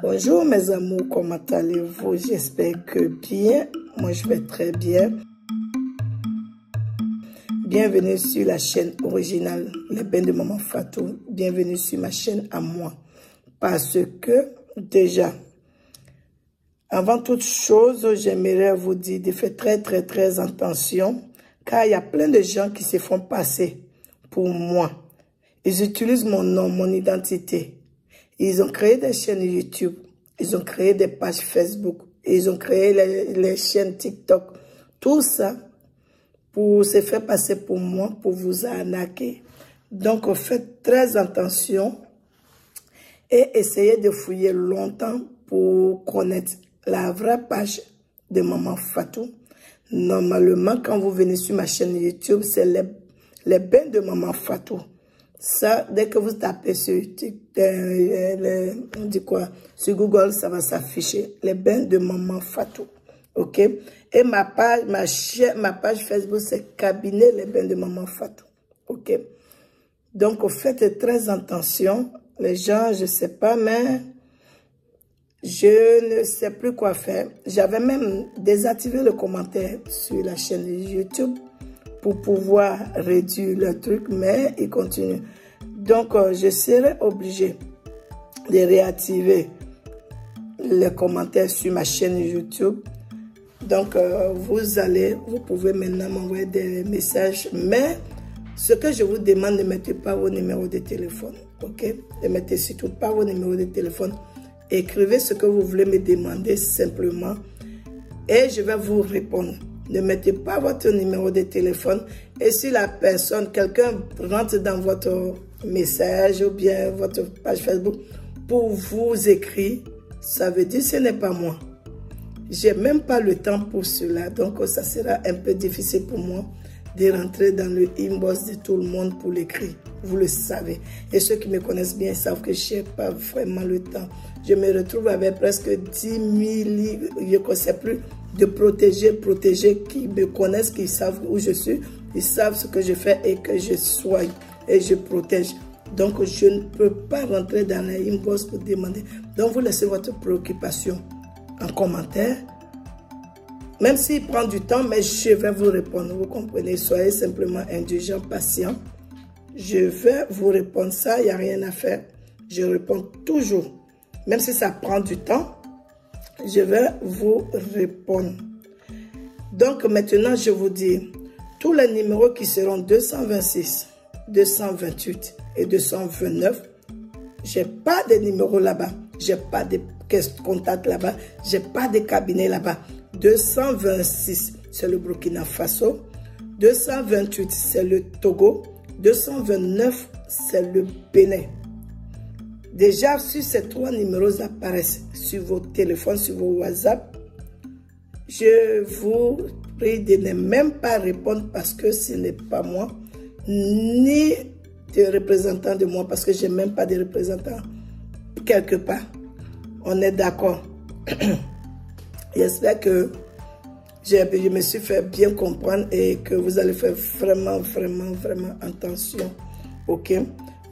Bonjour mes amours, comment allez-vous? J'espère que bien. Moi je vais très bien. Bienvenue sur la chaîne originale Les Bains de Maman Fatou. Bienvenue sur ma chaîne à moi. Parce que déjà, avant toute chose, j'aimerais vous dire de faire très attention. Car il y a plein de gens qui se font passer pour moi. Ils utilisent mon nom, mon identité. Ils ont créé des chaînes YouTube. Ils ont créé des pages Facebook. Ils ont créé les chaînes TikTok. Tout ça pour se faire passer pour moi, pour vous arnaquer. Donc, faites très attention et essayez de fouiller longtemps pour connaître la vraie page de Maman Fatou. Normalement, quand vous venez sur ma chaîne YouTube, c'est les bains de Maman Fatou. Ça, dès que vous tapez sur sur Google, ça va s'afficher. Les bains de Maman Fatou. OK? Et ma page Facebook, c'est Cabinet Les Bains de Maman Fatou. OK? Donc, faites très attention. Les gens, je ne sais pas, mais je ne sais plus quoi faire. J'avais même désactivé le commentaire sur la chaîne YouTube pour pouvoir réduire le truc, mais il continue. Donc, je serai obligée de réactiver les commentaires sur ma chaîne YouTube. Donc, vous pouvez maintenant m'envoyer des messages, mais ce que je vous demande, ne mettez pas vos numéros de téléphone, ok? Ne mettez surtout pas vos numéros de téléphone. Écrivez ce que vous voulez me demander simplement et je vais vous répondre. Ne mettez pas votre numéro de téléphone et si la personne, quelqu'un rentre dans votre message ou bien votre page Facebook pour vous écrire, ça veut dire que ce n'est pas moi. J'ai même pas le temps pour cela, donc ça sera un peu difficile pour moi de rentrer dans le inbox de tout le monde pour l'écrire. Vous le savez. Et ceux qui me connaissent bien savent que je n'ai pas vraiment le temps. Je me retrouve avec presque 10 000, je ne sais plus, de protégés qui me connaissent, qui savent où je suis. Ils savent ce que je fais et que je soigne et je protège. Donc, je ne peux pas rentrer dans les inbox pour demander. Donc, vous laissez votre préoccupation en commentaire. Même s'il prend du temps, mais je vais vous répondre. Vous comprenez? Soyez simplement indulgent, patient. Je vais vous répondre ça, il n'y a rien à faire. Je réponds toujours. Même si ça prend du temps, je vais vous répondre. Donc maintenant, je vous dis, tous les numéros qui seront 226, 228 et 229, je n'ai pas de numéro là-bas. Je n'ai pas de contact là-bas. Je n'ai pas de cabinet là-bas. 226, c'est le Burkina Faso. 228, c'est le Togo. 229, c'est le Bénin. Déjà, si ces trois numéros apparaissent sur vos téléphones, sur vos WhatsApp, je vous prie de ne même pas répondre parce que ce n'est pas moi, ni de représentant de moi, parce que je n'ai même pas de représentant quelque part. On est d'accord. J'espère que je me suis fait bien comprendre et que vous allez faire vraiment attention. OK?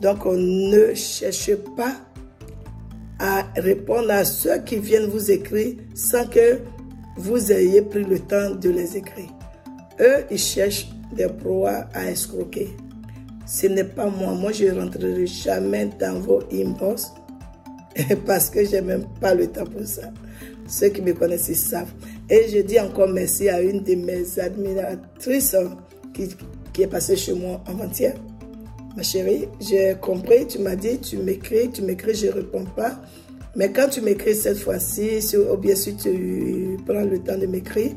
Donc, ne cherchez pas à répondre à ceux qui viennent vous écrire sans que vous ayez pris le temps de les écrire. Eux, ils cherchent des proies à escroquer. Ce n'est pas moi. Moi, je ne rentrerai jamais dans vos inbox parce que je n'ai même pas le temps pour ça. Ceux qui me connaissent, ils savent. Et je dis encore merci à une de mes admiratrices qui est passée chez moi avant-hier. Ma chérie, j'ai compris, tu m'as dit, tu m'écris, je ne réponds pas. Mais quand tu m'écris cette fois-ci, ou bien si tu prends le temps de m'écrire,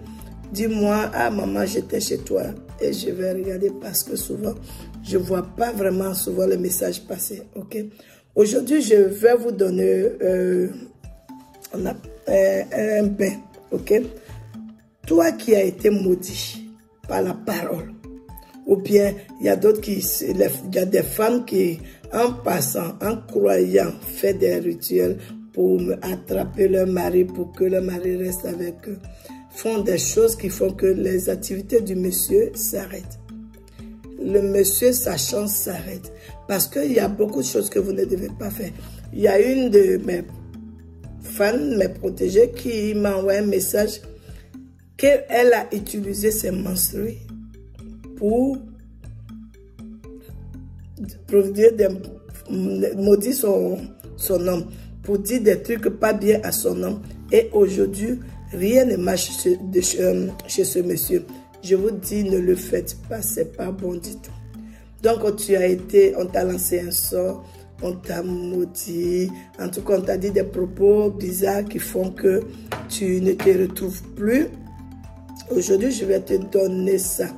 dis-moi, ah maman, j'étais chez toi. Et je vais regarder parce que souvent, je ne vois pas vraiment souvent les messages passer. Ok? Aujourd'hui, je vais vous donner un bain. Ok? Toi qui as été maudit par la parole. Ou bien, il y a d'autres il y a des femmes qui, en passant, en croyant, font des rituels pour attraper leur mari, pour que leur mari reste avec eux. Font des choses qui font que les activités du monsieur s'arrêtent. Le monsieur, sa chance s'arrête. Parce qu'il y a beaucoup de choses que vous ne devez pas faire. Il y a une de mes fan, mes protégés, qui m'a envoyé un message qu'elle a utilisé ses menstrues pour dire des maudire son homme, pour dire des trucs pas bien à son homme. Et aujourd'hui, rien ne marche chez ce monsieur. Je vous dis, ne le faites pas, c'est pas bon du tout. Donc, on t'a lancé un sort, on t'a maudit, en tout cas, on t'a dit des propos bizarres qui font que tu ne te retrouves plus. Aujourd'hui, je vais te donner ça.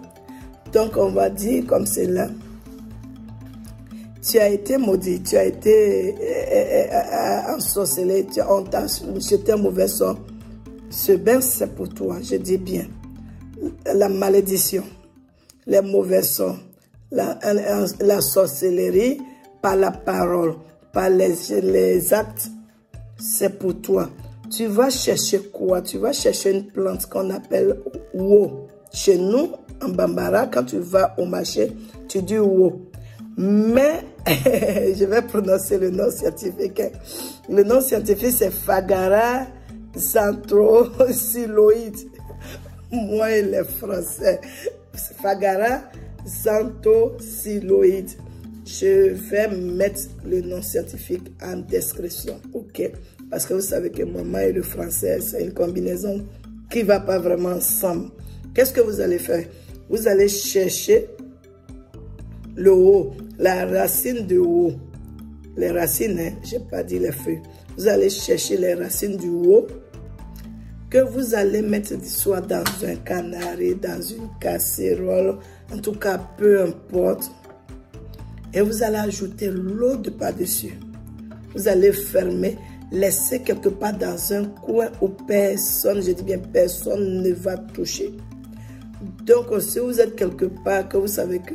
Donc, on va dire comme cela. Tu as été maudit, tu as été ensorcelé, on t'a jeté un mauvais sort. Ce bain, c'est pour toi, je dis bien. La malédiction, les mauvais sorts, la sorcellerie, par la parole, par les actes, c'est pour toi. Tu vas chercher quoi? Tu vas chercher une plante qu'on appelle wo. Chez nous, en Bambara, quand tu vas au marché, tu dis wo. Mais, je vais prononcer le nom scientifique. Le nom scientifique, c'est Fagara xanthoxyloïde. Moi et les Français. Fagara xanthoxyloïde. Je vais mettre le nom scientifique en description. Ok? Parce que vous savez que maman et le français, c'est une combinaison qui ne va pas vraiment ensemble. Qu'est-ce que vous allez faire? Vous allez chercher le haut, la racine de haut. Les racines, hein, je n'ai pas dit les feuilles. Vous allez chercher les racines du haut que vous allez mettre soit dans un canari, dans une casserole, en tout cas, peu importe. Et vous allez ajouter l'eau de par-dessus. Vous allez fermer, laisser quelque part dans un coin où personne, je dis bien personne, ne va toucher. Donc, si vous êtes quelque part, que vous savez que,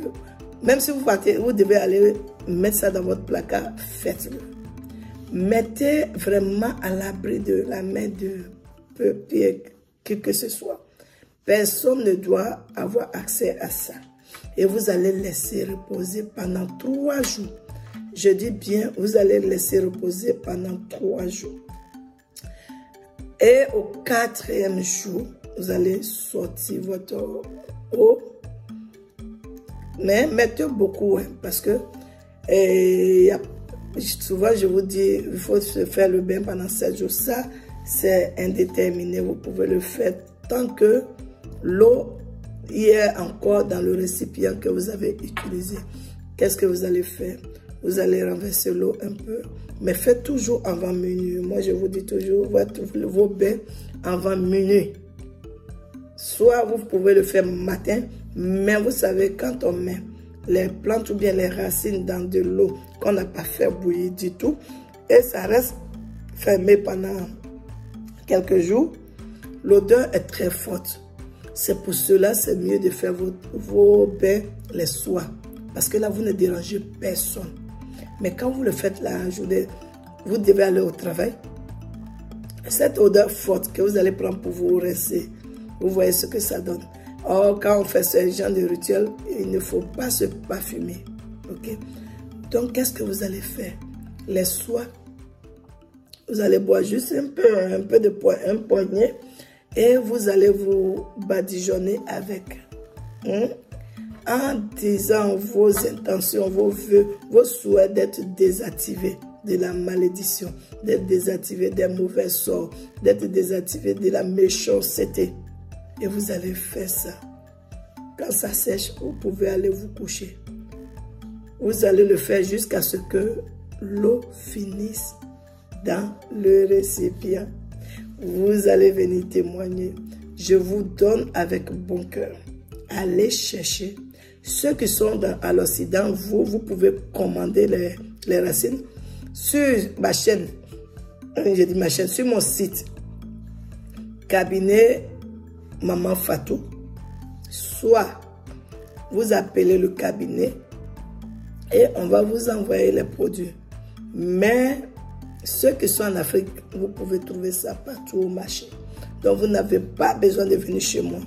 même si vous partez, vous devez aller mettre ça dans votre placard, faites-le. Mettez vraiment à l'abri de la main de qui que ce soit. Personne ne doit avoir accès à ça. Et vous allez laisser reposer pendant 3 jours. Je dis bien, vous allez laisser reposer pendant 3 jours. Et au 4e jour, vous allez sortir votre eau. Mais mettez beaucoup, hein, parce que souvent je vous dis, il faut se faire le bain pendant 7 jours. Ça, c'est indéterminé. Vous pouvez le faire tant que l'eau est encore dans le récipient que vous avez utilisé. Qu'est-ce que vous allez faire? Vous allez renverser l'eau un peu, mais faites toujours avant minuit. Moi, je vous dis toujours, vos bains avant minuit. Soit vous pouvez le faire matin, mais vous savez, quand on met les plantes ou bien les racines dans de l'eau qu'on n'a pas fait bouillir du tout, et ça reste fermé pendant quelques jours, l'odeur est très forte. C'est pour cela, c'est mieux de faire vos bains les soirs. Parce que là, vous ne dérangez personne. Mais quand vous le faites la journée, vous devez aller au travail. Cette odeur forte que vous allez prendre pour vous rincer, vous voyez ce que ça donne. Or, quand on fait ce genre de rituel, il ne faut pas se parfumer. Ok? Donc, qu'est-ce que vous allez faire? Les soirs, vous allez boire juste un peu de un poignet. Et vous allez vous badigeonner avec. En disant vos intentions, vos vœux, vos souhaits d'être désactivés de la malédiction, d'être désactivés des mauvais sorts, d'être désactivés de la méchanceté. Et vous allez faire ça. Quand ça sèche, vous pouvez aller vous coucher. Vous allez le faire jusqu'à ce que l'eau finisse dans le récipient. Vous allez venir témoigner. Je vous donne avec bon cœur. Allez chercher. Ceux qui sont à l'Occident, vous pouvez commander les racines sur ma chaîne. Je dis ma chaîne, sur mon site. Cabinet Maman Fatou. Soit vous appelez le cabinet et on va vous envoyer les produits. Mais ceux qui sont en Afrique, vous pouvez trouver ça partout au marché. Donc, vous n'avez pas besoin de venir chez moi.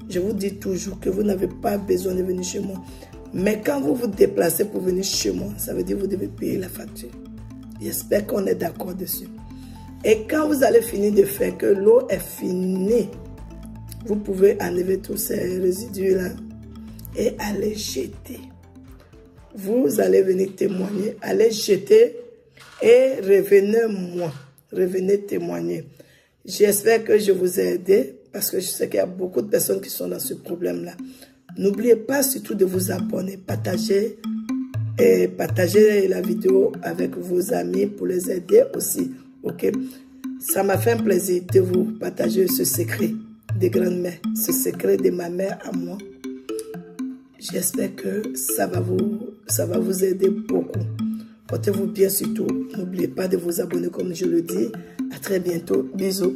Je vous dis toujours que vous n'avez pas besoin de venir chez moi. Mais quand vous vous déplacez pour venir chez moi, ça veut dire que vous devez payer la facture. J'espère qu'on est d'accord dessus. Et quand vous allez finir de faire, que l'eau est finie, vous pouvez enlever tous ces résidus-là et aller jeter. Vous allez venir témoigner, allez jeter et revenez-moi. Revenez témoigner. J'espère que je vous ai aidé parce que je sais qu'il y a beaucoup de personnes qui sont dans ce problème-là. N'oubliez pas surtout de vous abonner, partager et partager la vidéo avec vos amis pour les aider aussi. Ok? Ça m'a fait un plaisir de vous partager ce secret des grandes mères, ce secret de ma mère à moi. J'espère que ça va vous aider beaucoup. Portez-vous bien surtout. N'oubliez pas de vous abonner comme je le dis. À très bientôt. Bisous.